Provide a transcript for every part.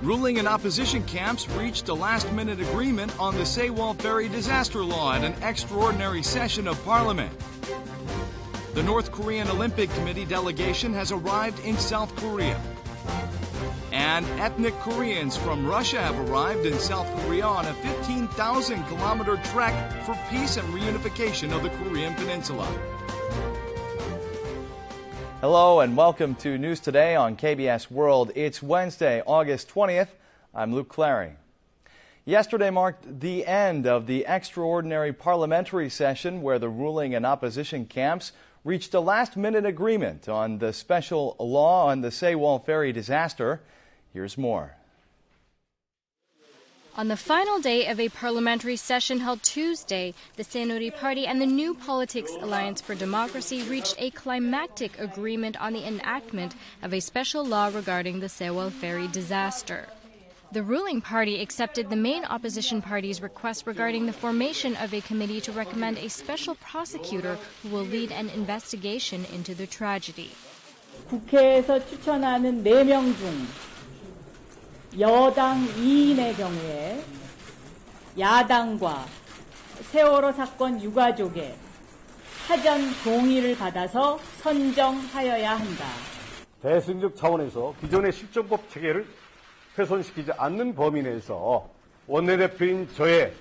Ruling and opposition camps reached a last-minute agreement on the Sewol ferry disaster law at an extraordinary session of Parliament. The North Korean Olympic Committee delegation has arrived in South Korea. And ethnic Koreans from Russia have arrived in South Korea on a 15,000-kilometer trek for peace and reunification of the Korean Peninsula. Hello and welcome to News Today on KBS World. It's Wednesday, August 20th. I'm Luke Clary. Yesterday marked the end of the extraordinary parliamentary session where the ruling and opposition camps reached a last-minute agreement on the special law on the Sewol ferry disaster. Here's more. On the final day of a parliamentary session held Tuesday, the Saenuri Party and the New Politics Alliance for Democracy reached a climactic agreement on the enactment of a special law regarding the Sewol ferry disaster. The ruling party accepted the main opposition party's request regarding the formation of a committee to recommend a special prosecutor who will lead an investigation into the tragedy. 국회에서 추천하는 4명 중 여당 2인의 경우에 야당과 세월호 사건 유가족의 사전 동의를 받아서 선정하여야 한다. 대승적 차원에서 기존의 실정법 체계를 훼손시키지 않는 범위 내에서 원내대표인 저의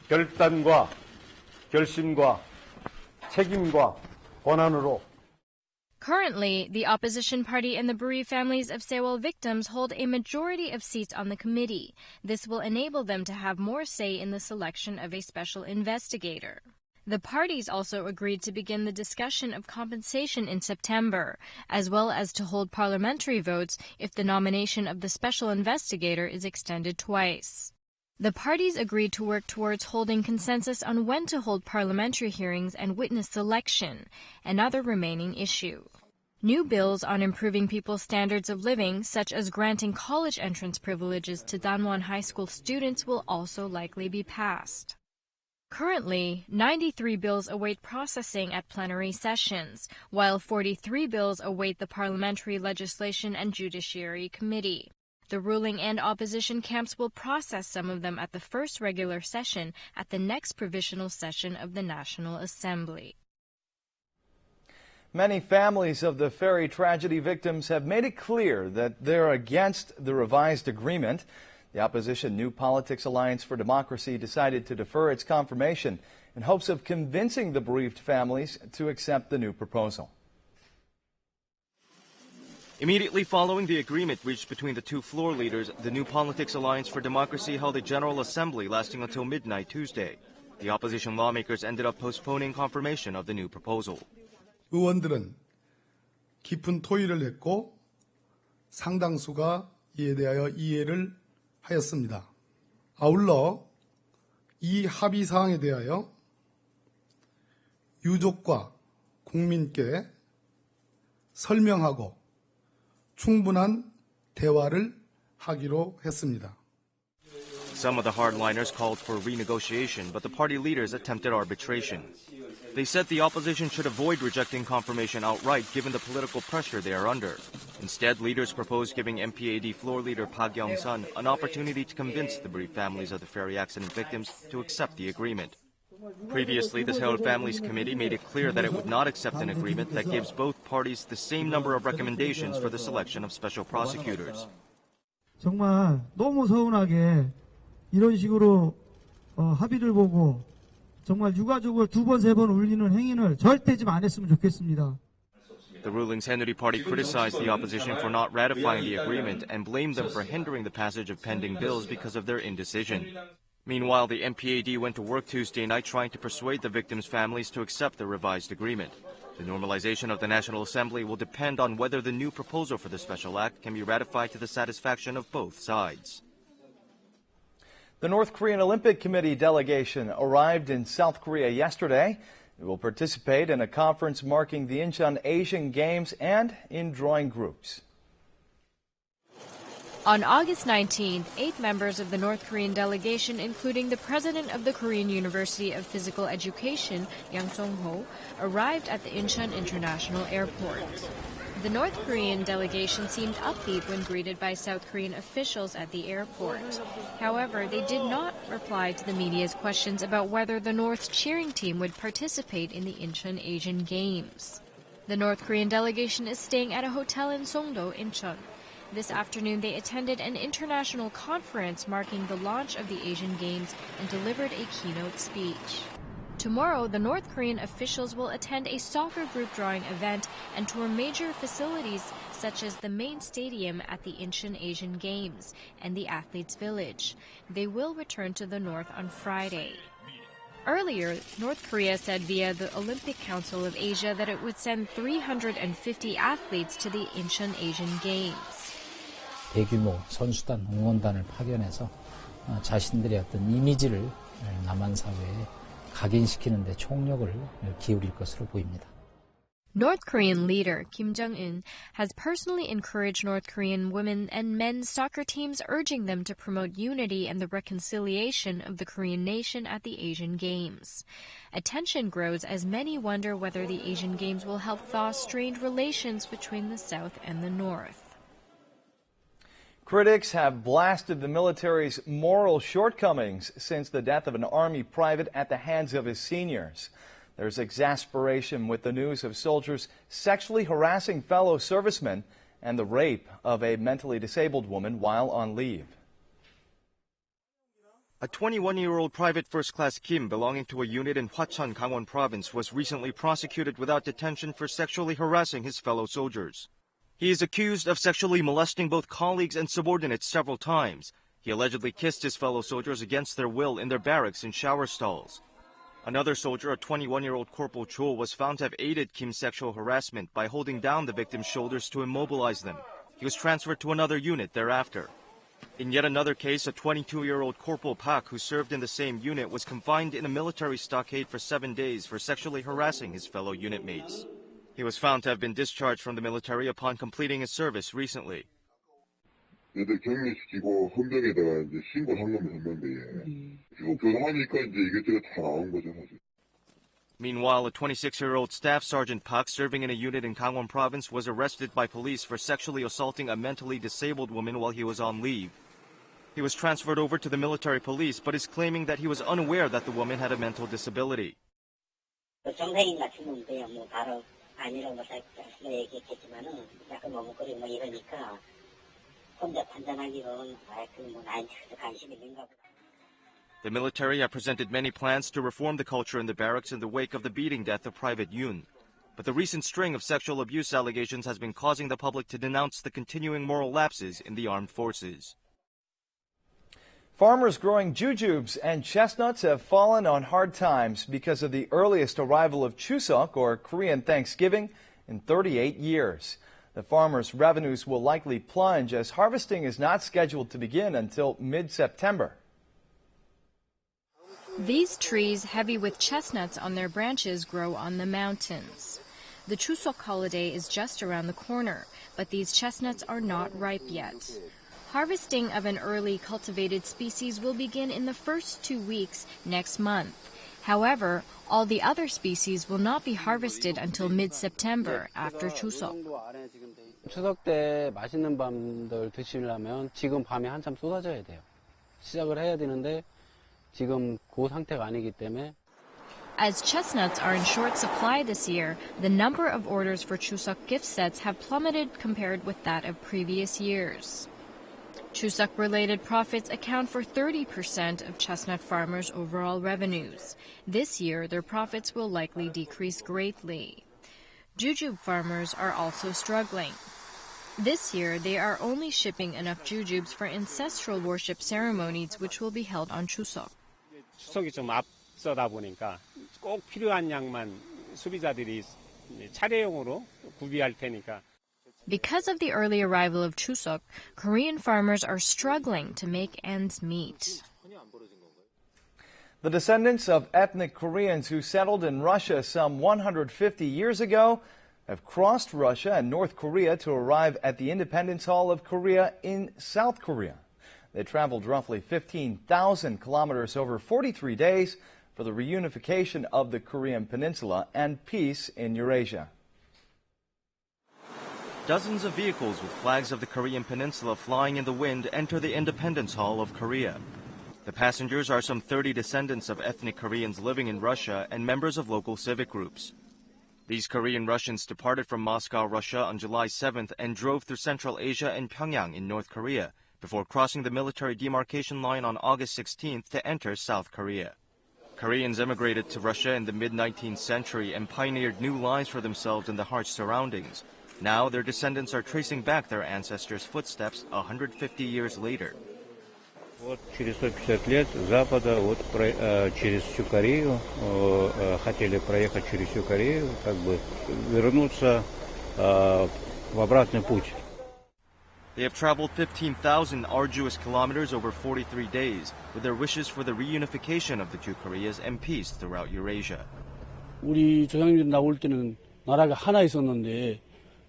결단과 결심과 책임과 권한으로 Currently, the opposition party and the bereaved families of Sewol victims hold a majority of seats on the committee. This will enable them to have more say in the selection of a special investigator. The parties also agreed to begin the discussion of compensation in September, as well as to hold parliamentary votes if the nomination of the special investigator is extended twice. The parties agreed to work towards holding consensus on when to hold parliamentary hearings and witness selection, another remaining issue. New bills on improving people's standards of living, such as granting college entrance privileges to Danwon High School students, will also likely be passed. Currently, 93 bills await processing at plenary sessions, while 43 bills await the Parliamentary Legislation and Judiciary Committee. The ruling and opposition camps will process some of them at the first regular session at the next provisional session of the National Assembly. Many families of the ferry tragedy victims have made it clear that they're against the revised agreement. The opposition New Politics Alliance for Democracy decided to defer its confirmation in hopes of convincing the bereaved families to accept the new proposal. Immediately following the agreement reached between the two floor leaders, the New Politics Alliance for Democracy held a general assembly lasting until midnight Tuesday. The opposition lawmakers ended up postponing confirmation of the new proposal. 의원들은 깊은 토의를 했고 상당수가 이에 대하여 이해를 하였습니다. 아울러 이 합의 사항에 대하여 유족과 국민께 설명하고 충분한 대화를 하기로 했습니다. Some of the hardliners called for renegotiation, but the party leaders attempted arbitration. They said the opposition should avoid rejecting confirmation outright given the political pressure they are under. Instead, leaders proposed giving MPAD floor leader Park Young-sun an opportunity to convince the bereaved families of the ferry accident victims to accept the agreement. Previously, the Sewol Families Committee made it clear that it would not accept an agreement that gives both parties the same number of recommendations for the selection of special prosecutors. 정말 너무 서운하게 이런 식으로 합의를 보고 정말 유가족을 2번, 3번 울리는 행위를 절대 좀 안 했으면 좋겠습니다. The ruling Saenuri Party criticized the opposition for not ratifying the agreement and blamed them for hindering the passage of pending bills because of their indecision. Meanwhile, the MPAD went to work Tuesday night trying to persuade the victims' families to accept the revised agreement. The normalization of the National Assembly will depend on whether the new proposal for the special act can be ratified to the satisfaction of both sides. The North Korean Olympic Committee delegation arrived in South Korea yesterday. It will participate in a conference marking the Incheon Asian Games and in drawing groups. On August 19th, 8 members of the North Korean delegation, including the president of the Korean University of Physical Education, Yang Song-ho, arrived at the Incheon International Airport. The North Korean delegation seemed upbeat when greeted by South Korean officials at the airport. However, they did not reply to the media's questions about whether the North's cheering team would participate in the Incheon Asian Games. The North Korean delegation is staying at a hotel in Songdo, Incheon. This afternoon, they attended an international conference marking the launch of the Asian Games and delivered a keynote speech. Tomorrow, the North Korean officials will attend a soccer group drawing event and tour major facilities such as the main stadium at the Incheon Asian Games and the Athletes' Village. They will return to the North on Friday. Earlier, North Korea said via the Olympic Council of Asia that it would send 350 athletes to the Incheon Asian Games. 대규모 선수단, 응원단을 파견해서 자신들의 어떤 이미지를 남한 사회에 각인시키는 데 총력을 기울일 것으로 보입니다. North Korean leader Kim Jong-un has personally encouraged North Korean women and men's soccer teams, urging them to promote unity and the reconciliation of the Korean nation at the Asian Games. Attention grows as many wonder whether the Asian Games will help thaw strained relations between the South and the North. Critics have blasted the military's moral shortcomings since the death of an Army private at the hands of his seniors. There's exasperation with the news of soldiers sexually harassing fellow servicemen and the rape of a mentally disabled woman while on leave. A 21-year-old Private First Class Kim belonging to a unit in Hwacheon, Gangwon Province was recently prosecuted without detention for sexually harassing his fellow soldiers. He is accused of sexually molesting both colleagues and subordinates several times. He allegedly kissed his fellow soldiers against their will in their barracks in shower stalls. Another soldier, a 21-year-old Corporal Cho, was found to have aided Kim's sexual harassment by holding down the victim's shoulders to immobilize them. He was transferred to another unit thereafter. In yet another case, a 22-year-old Corporal Park, who served in the same unit, was confined in a military stockade for 7 days for sexually harassing his fellow unit mates. He was found to have been discharged from the military upon completing his service recently. 애들 격리시키고 헌병에다가 이제 신고를 한 놈이 했는데 쭉 교도하니까 이제 이것저것 다 나온 거죠, 사실. Meanwhile, a 26-year-old Staff Sergeant Park serving in a unit in Gangwon Province was arrested by police for sexually assaulting a mentally disabled woman while he was on leave. He was transferred over to the military police, but is claiming that he was unaware that the woman had a mental disability. 정상인 같으면 그냥 뭐 바로 아니라고 얘기했겠지만은 약간 머뭇거리고 뭐 이러니까 혼자 판단하기로는 뭐 나한테 관심이 있는가 보다. The military have presented many plans to reform the culture in the barracks in the wake of the beating death of Private Yoon. But the recent string of sexual abuse allegations has been causing the public to denounce the continuing moral lapses in the armed forces. Farmers growing jujubes and chestnuts have fallen on hard times because of the earliest arrival of Chuseok, or Korean Thanksgiving, in 38 years. The farmers' revenues will likely plunge as harvesting is not scheduled to begin until mid-September. These trees, heavy with chestnuts on their branches, grow on the mountains. The Chuseok holiday is just around the corner, but these chestnuts are not ripe yet. Harvesting of an early cultivated species will begin in the first 2 weeks next month. However, all the other species will not be harvested until mid-September after Chuseok. 추석 때 맛있는 밤들 드시려면 지금 밤에 한참 쏟아져야 돼요. 시작을 해야 되는데 지금 그 상태가 아니기 때문에. As chestnuts are in short supply this year, the number of orders for Chuseok gift sets have plummeted compared with that of previous years. Chuseok-related profits account for 30% of chestnut farmers' overall revenues. This year, their profits will likely decrease greatly. Jujube farmers are also struggling. This year, they are only shipping enough jujubes for ancestral worship ceremonies, which will be held on Chuseok. 추석이 좀 앞서다 보니까 꼭 필요한 양만 소비자들이 차례용으로 구비할 테니까. Because of the early arrival of Chuseok, Korean farmers are struggling to make ends meet. The descendants of ethnic Koreans who settled in Russia some 150 years ago have crossed Russia and North Korea to arrive at the Independence Hall of Korea in South Korea. They traveled roughly 15,000 kilometers over 43 days for the reunification of the Korean Peninsula and peace in Eurasia. Dozens of vehicles with flags of the Korean peninsula flying in the wind enter the Independence Hall of Korea. The passengers are some 30 descendants of ethnic Koreans living in Russia and members of local civic groups. These Korean Russians departed from Moscow, Russia on July 7th and drove through Central Asia and Pyongyang in North Korea before crossing the military demarcation line on August 16th to enter South Korea. Koreans emigrated to Russia in the mid-19th century and pioneered new lives for themselves in the harsh surroundings. Now their descendants are tracing back their ancestors' footsteps 150 years later. Вот через 150 лет с запада через всю Корею хотели проехать через всю Корею, как бы вернуться в обратный путь. They have traveled 15,000 arduous kilometers over 43 days with their wishes for the reunification of the two Koreas and peace throughout Eurasia. 우리 조상님들 나올 때는 나라가 하나 있었는데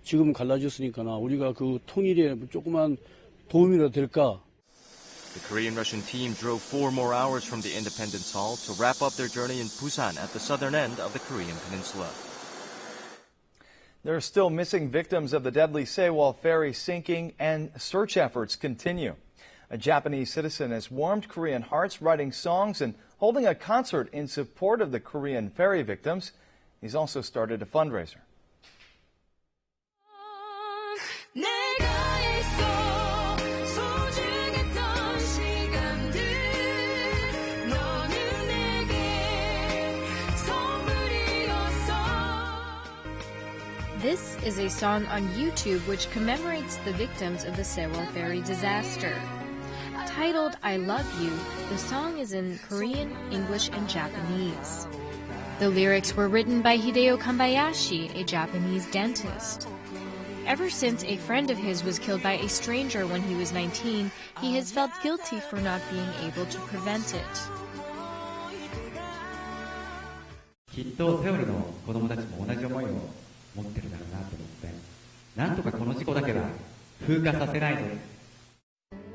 지금 갈라졌으니까 우리가 그 통일에 조그만 도움이라도 될까? The Korean-Russian team drove 4 more hours from the Independence Hall to wrap up their journey in Busan at the southern end of the Korean peninsula. There are still missing victims of the deadly Sewol ferry sinking, and search efforts continue. A Japanese citizen has warmed Korean hearts, writing songs and holding a concert in support of the Korean ferry victims. He's also started a fundraiser. This is a song on YouTube which commemorates the victims of the Sewol ferry disaster. Titled I Love You, the song is in Korean, English, and Japanese. The lyrics were written by Hideo Kambayashi, a Japanese dentist. Ever since a friend of his was killed by a stranger when he was 19, he has felt guilty for not being able to prevent it. きっとセオルの子供たちも同じ思いを持ってるだろうなと思って、なんとかこの事故だけは風化させないで。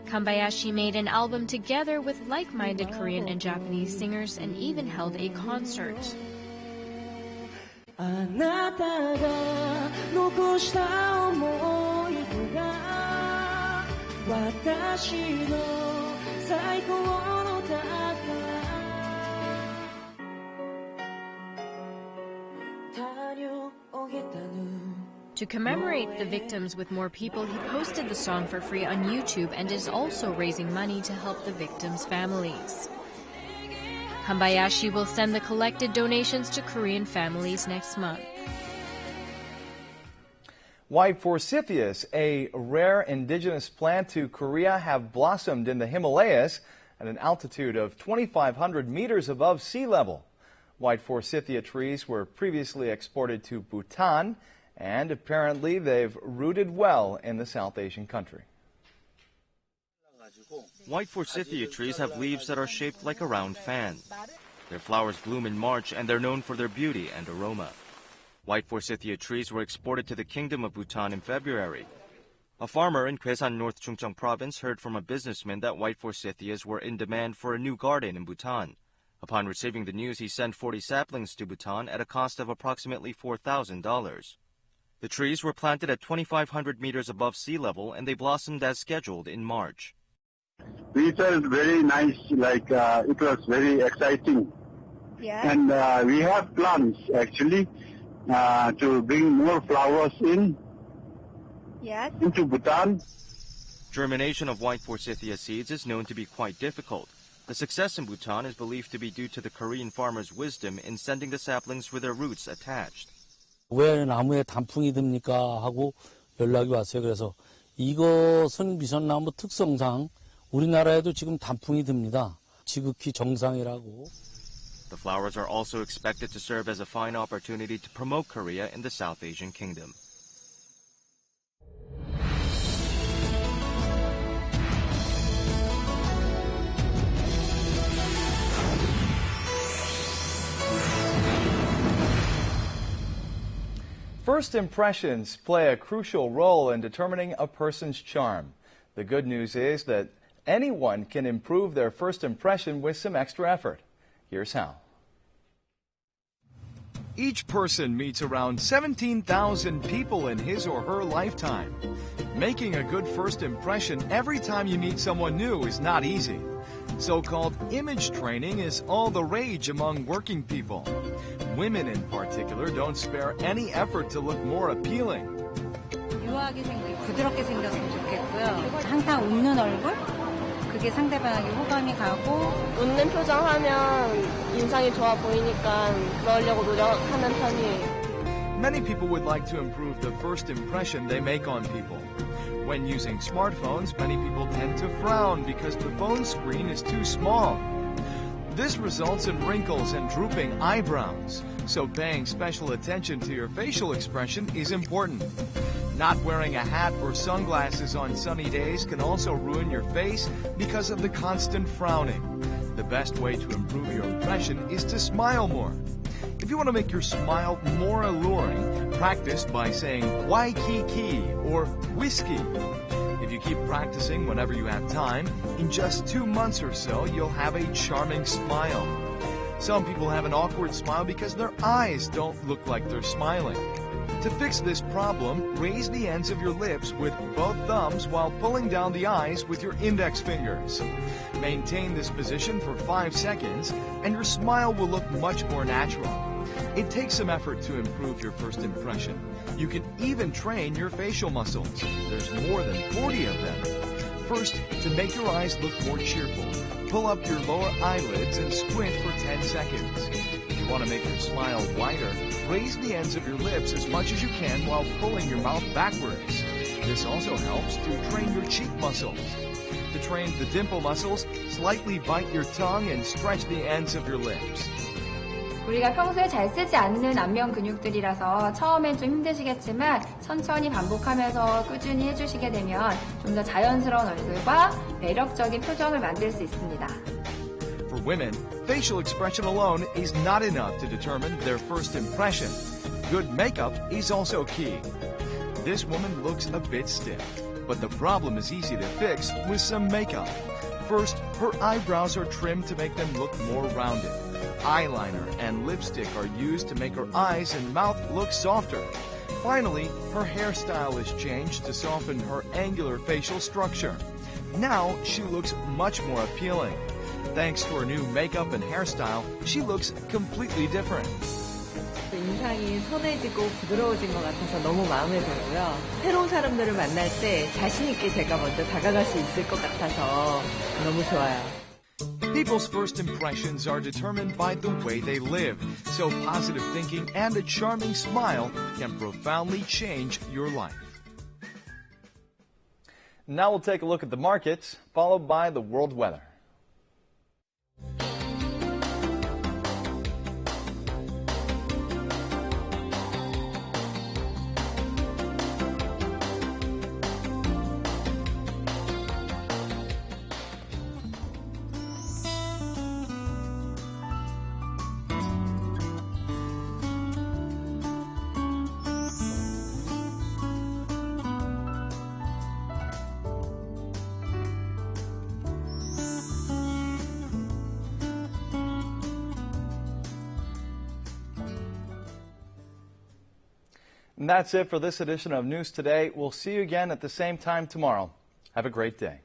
Kambayashi made an album together with like-minded Korean and Japanese singers and even held a concert. あなたが残した思い出が私の最高の宝。 To commemorate the victims with more people, he posted the song for free on YouTube and is also raising money to help the victims' families. Kambayashi will send the collected donations to Korean families next month. White forsythias, a rare indigenous plant to Korea, have blossomed in the Himalayas at an altitude of 2,500 meters above sea level. White forsythia trees were previously exported to Bhutan, and apparently they've rooted well in the South Asian country. White forsythia trees have leaves that are shaped like a round fan. Their flowers bloom in March, and they're known for their beauty and aroma. White forsythia trees were exported to the Kingdom of Bhutan in February. A farmer in Kwesan, North Chungcheong Province, heard from a businessman that white forsythias were in demand for a new garden in Bhutan. Upon receiving the news, he sent 40 saplings to Bhutan at a cost of approximately $4,000. The trees were planted at 2,500 meters above sea level, and they blossomed as scheduled in March. We felt very nice, like it was very exciting. Yeah. And we have plans, actually, to bring more flowers into Bhutan. Germination of white forsythia seeds is known to be quite difficult. The success in Bhutan is believed to be due to the Korean farmers' wisdom in sending the saplings with their roots attached. 왜 나무에 단풍이 듭니까? 하고 연락이 왔어요. 그래서 이것은 미선나무 특성상 우리나라에도 지금 단풍이 듭니다. 지극히 정상이라고. The flowers are also expected to serve as a fine opportunity to promote Korea in the South Asian kingdom. First impressions play a crucial role in determining a person's charm. The good news is that anyone can improve their first impression with some extra effort. Here's how. Each person meets around 17,000 people in his or her lifetime. Making a good first impression every time you meet someone new is not easy. So-called image training is all the rage among working people. Women in particular don't spare any effort to look more appealing. 유하게 생기고 부드럽게 생겼으면 좋겠고요. 항상 웃는 얼굴? 그게 상대방에게 호감이 가고 웃는 표정하면 인상이 좋아 보이니까 그러려고 노력하는 편이에요. Many people would like to improve the first impression they make on people. When using smartphones, many people tend to frown because the phone screen is too small. This results in wrinkles and drooping eyebrows, so paying special attention to your facial expression is important. Not wearing a hat or sunglasses on sunny days can also ruin your face because of the constant frowning. The best way to improve your impression is to smile more. If you want to make your smile more alluring, practice by saying Waikiki or whiskey. If you keep practicing whenever you have time, in just 2 months or so, you'll have a charming smile. Some people have an awkward smile because their eyes don't look like they're smiling. To fix this problem, raise the ends of your lips with both thumbs while pulling down the eyes with your index fingers. Maintain this position for 5 seconds, and your smile will look much more natural. It takes some effort to improve your first impression. You can even train your facial muscles. There's more than 40 of them. First, to make your eyes look more cheerful, pull up your lower eyelids and squint for 10 seconds. If you want to make your smile wider, raise the ends of your lips as much as you can while pulling your mouth backwards. This also helps to train your cheek muscles. To train the dimple muscles, slightly bite your tongue and stretch the ends of your lips. 우리가 평소에 잘 쓰지 않는 안면 근육들이라서 처음엔 좀 힘드시겠지만 천천히 반복하면서 꾸준히 해주시게 되면 좀 더 자연스러운 얼굴과 매력적인 표정을 만들 수 있습니다. For women, facial expression alone is not enough to determine their first impression. Good makeup is also key. This woman looks a bit stiff, but the problem is easy to fix with some makeup. First, her eyebrows are trimmed to make them look more rounded. Eyeliner and lipstick are used to make her eyes and mouth look softer. Finally, her hairstyle is changed to soften her angular facial structure. Now, she looks much more appealing. Thanks to her new makeup and hairstyle, she looks completely different. 인상이 선해지고 부드러워진 것 같아서 너무 마음에 들고요. 새로운 사람들을 만날 때 자신 있게 제가 먼저 다가갈 수 있을 것 같아서 너무 좋아요. People's first impressions are determined by the way they live, so positive thinking and a charming smile can profoundly change your life. Now we'll take a look at the markets, followed by the world weather. And that's it for this edition of News Today. We'll see you again at the same time tomorrow. Have a great day.